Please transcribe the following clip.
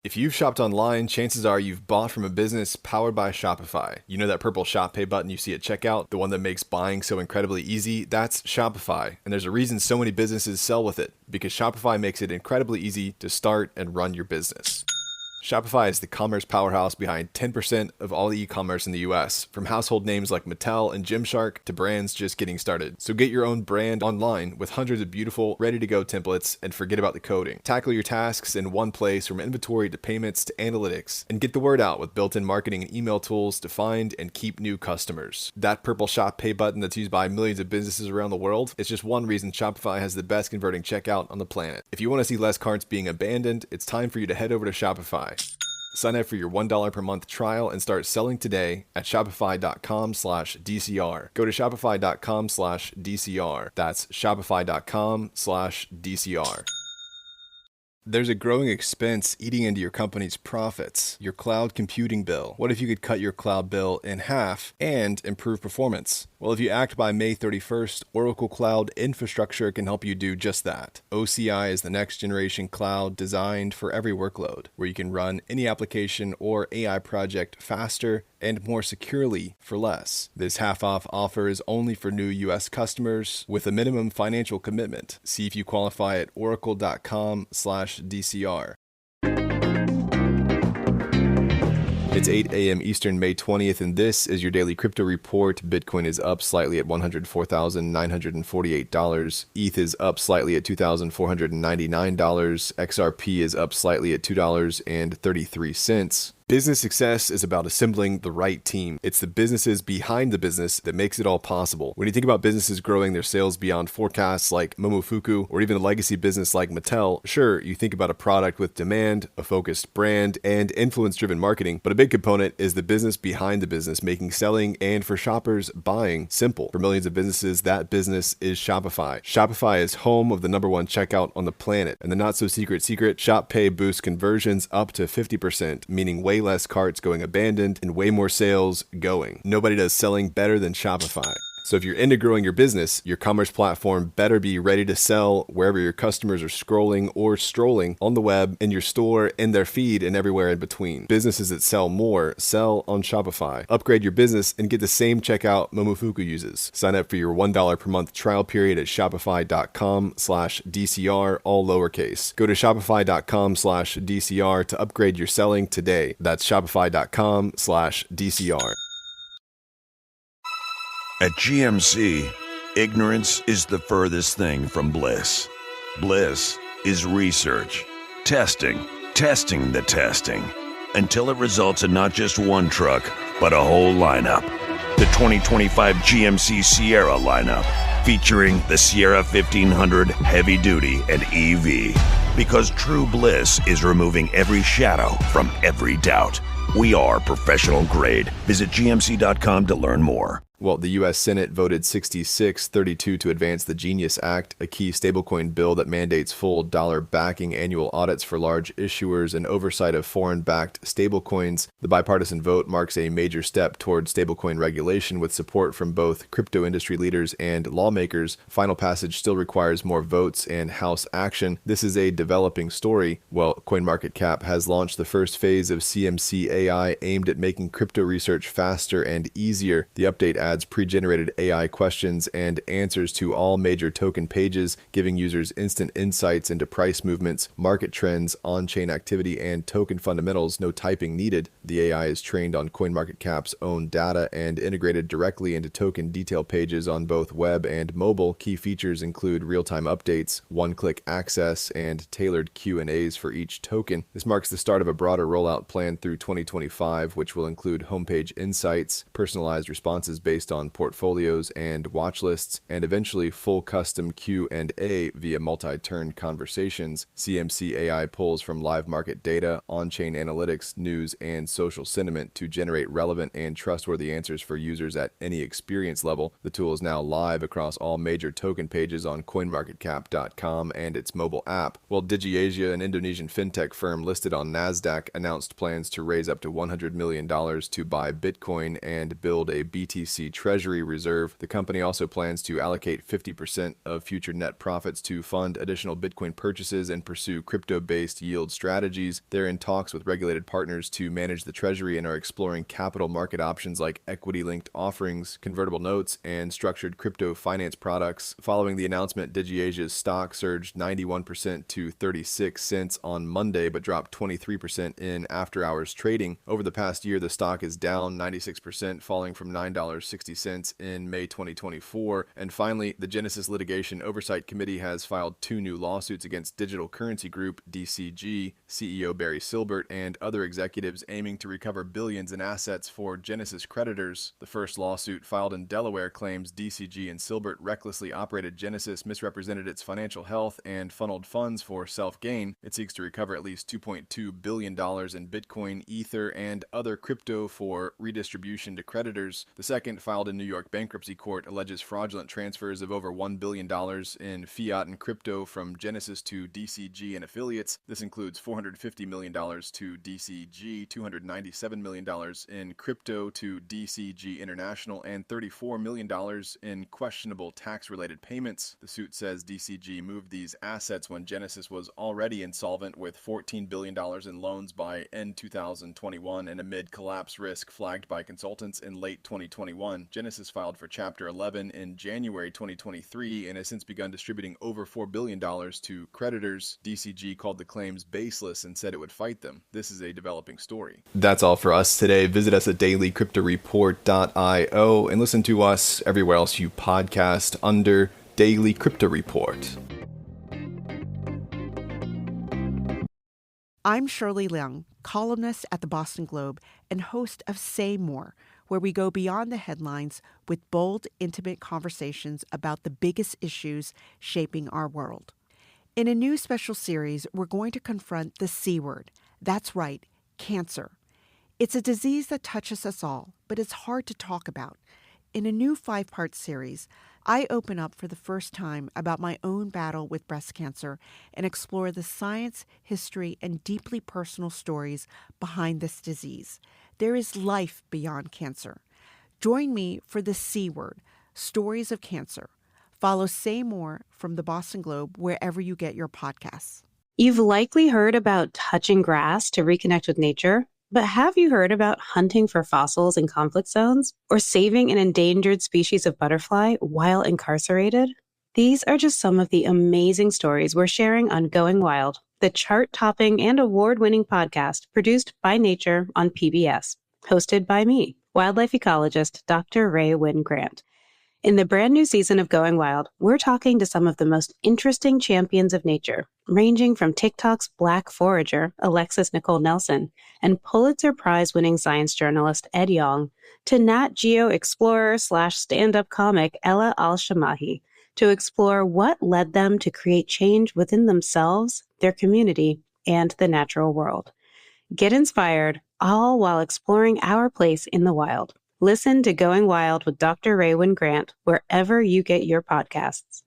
If you've shopped online, chances are you've bought from a business powered by Shopify. You know that purple Shop Pay button you see at checkout, the one that makes buying so incredibly easy? That's Shopify. And there's a reason so many businesses sell with it, because Shopify makes it incredibly easy to start and run your business. Shopify is the commerce powerhouse behind 10% of all e-commerce in the US, from household names like Mattel and Gymshark to brands just getting started. So get your own brand online with hundreds of beautiful, ready-to-go templates and forget about the coding. Tackle your tasks in one place, from inventory to payments to analytics, and get the word out with built-in marketing and email tools to find and keep new customers. That purple Shop Pay button that's used by millions of businesses around the world, it's just one reason Shopify has the best converting checkout on the planet. If you want to see less carts being abandoned, it's time for you to head over to Shopify. Sign up for your $1 per month trial and start selling today at shopify.com/DCR. Go to shopify.com/DCR. That's shopify.com/DCR. There's a growing expense eating into your company's profits, your cloud computing bill. What if you could cut your cloud bill in half and improve performance? Well, if you act by May 31st, Oracle Cloud Infrastructure can help you do just that. OCI is the next generation cloud designed for every workload, where you can run any application or AI project faster and more securely for less. This half-off offer is only for new US customers with a minimum financial commitment. See if you qualify at oracle.com/DCR. It's 8 a.m. Eastern, May 20th, and this is your daily crypto report. Bitcoin is up slightly at $104,948. ETH is up slightly at $2,499. XRP is up slightly at $2.33. Business success is about assembling the right team. It's the businesses behind the business that makes it all possible. When you think about businesses growing their sales beyond forecasts like Momofuku, or even a legacy business like Mattel, sure, you think about a product with demand, a focused brand, and influence-driven marketing, but a big component is the business behind the business, making selling and, for shoppers, buying simple. For millions of businesses, that business is Shopify. Shopify is home of the #1 checkout on the planet, and the not-so-secret Shop Pay boosts conversions up to 50%, meaning way less carts going abandoned and way more sales going. Nobody does selling better than Shopify. So if you're into growing your business, your commerce platform better be ready to sell wherever your customers are scrolling or strolling on the web, in your store, in their feed, and everywhere in between. Businesses that sell more sell on Shopify. Upgrade your business and get the same checkout Momofuku uses. Sign up for your $1 per month trial period at shopify.com/DCR, all lowercase. Go to shopify.com/DCR to upgrade your selling today. That's shopify.com/DCR. At GMC, ignorance is the furthest thing from bliss. Bliss is research, testing the testing, until it results in not just one truck, but a whole lineup. The 2025 GMC Sierra lineup, featuring the Sierra 1500 Heavy Duty and EV. Because true bliss is removing every shadow from every doubt. We are professional grade. Visit gmc.com to learn more. Well, the U.S. Senate voted 66-32 to advance the Genius Act, a key stablecoin bill that mandates full dollar backing, annual audits for large issuers, and oversight of foreign-backed stablecoins. The bipartisan vote marks a major step toward stablecoin regulation, with support from both crypto industry leaders and lawmakers. Final passage still requires more votes and House action. This is a developing story. Well, CoinMarketCap has launched the first phase of CMC AI, aimed at making crypto research faster and easier. The update adds pre-generated AI questions and answers to all major token pages, giving users instant insights into price movements, market trends, on-chain activity, and token fundamentals. No typing needed. The AI is trained on CoinMarketCap's own data and integrated directly into token detail pages on both web and mobile. Key features include real-time updates, one-click access, and tailored Q&As for each token. This marks the start of a broader rollout plan through 2025, which will include homepage insights, personalized responses based on portfolios and watch lists, and eventually full custom Q&A via multi-turn conversations. CMC AI pulls from live market data, on-chain analytics, news, and social sentiment to generate relevant and trustworthy answers for users at any experience level. The tool is now live across all major token pages on CoinMarketCap.com and its mobile app. While DigiAsia, an Indonesian fintech firm listed on NASDAQ, announced plans to raise up to $100 million to buy Bitcoin and build a BTC cryptocurrency treasury reserve. The company also plans to allocate 50% of future net profits to fund additional Bitcoin purchases and pursue crypto-based yield strategies. They're in talks with regulated partners to manage the treasury and are exploring capital market options like equity-linked offerings, convertible notes, and structured crypto finance products. Following the announcement, DigiAsia's stock surged 91% to 36 cents on Monday, but dropped 23% in after-hours trading. Over the past year, the stock is down 96%, falling from $9.60 in May 2024. And finally, the Genesis Litigation Oversight Committee has filed 2 new lawsuits against Digital Currency Group, DCG, CEO Barry Silbert, and other executives aiming to recover billions in assets for Genesis creditors. The first lawsuit, filed in Delaware, claims DCG and Silbert recklessly operated Genesis, misrepresented its financial health, and funneled funds for self-gain. It seeks to recover at least $2.2 billion in Bitcoin, Ether, and other crypto for redistribution to creditors. The second, filed in New York bankruptcy court, alleges fraudulent transfers of over $1 billion in fiat and crypto from Genesis to DCG and affiliates. This includes $450 million to DCG, $297 million in crypto to DCG International, and $34 million in questionable tax-related payments. The suit says DCG moved these assets when Genesis was already insolvent with $14 billion in loans by end 2021 and amid collapse risk flagged by consultants in late 2021. Genesis filed for Chapter 11 in January 2023 and has since begun distributing over $4 billion to creditors. DCG called the claims baseless and said it would fight them. This is a developing story. That's all for us today. Visit us at dailycryptoreport.io and listen to us everywhere else you podcast under Daily Crypto Report. I'm Shirley Leung, columnist at the Boston Globe and host of Say More, where we go beyond the headlines with bold, intimate conversations about the biggest issues shaping our world. In a new special series, we're going to confront the C word. That's right, cancer. It's a disease that touches us all, but it's hard to talk about. In a new 5-part series, I open up for the first time about my own battle with breast cancer and explore the science, history, and deeply personal stories behind this disease. There is life beyond cancer. Join me for the C word, Stories of Cancer. Follow Say More from the Boston Globe wherever you get your podcasts. You've likely heard about touching grass to reconnect with nature. But have you heard about hunting for fossils in conflict zones or saving an endangered species of butterfly while incarcerated? These are just some of the amazing stories we're sharing on Going Wild, the chart-topping and award-winning podcast produced by Nature on PBS, hosted by me, wildlife ecologist Dr. Ray Wynn Grant. In the brand new season of Going Wild, we're talking to some of the most interesting champions of nature, ranging from TikTok's Black forager, Alexis Nicole Nelson, and Pulitzer Prize-winning science journalist Ed Yong, to Nat Geo explorer/stand-up comic Ella Al-Shamahi, to explore what led them to create change within themselves, their community, and the natural world. Get inspired, all while exploring our place in the wild. Listen to Going Wild with Dr. Ray Wynn Grant wherever you get your podcasts.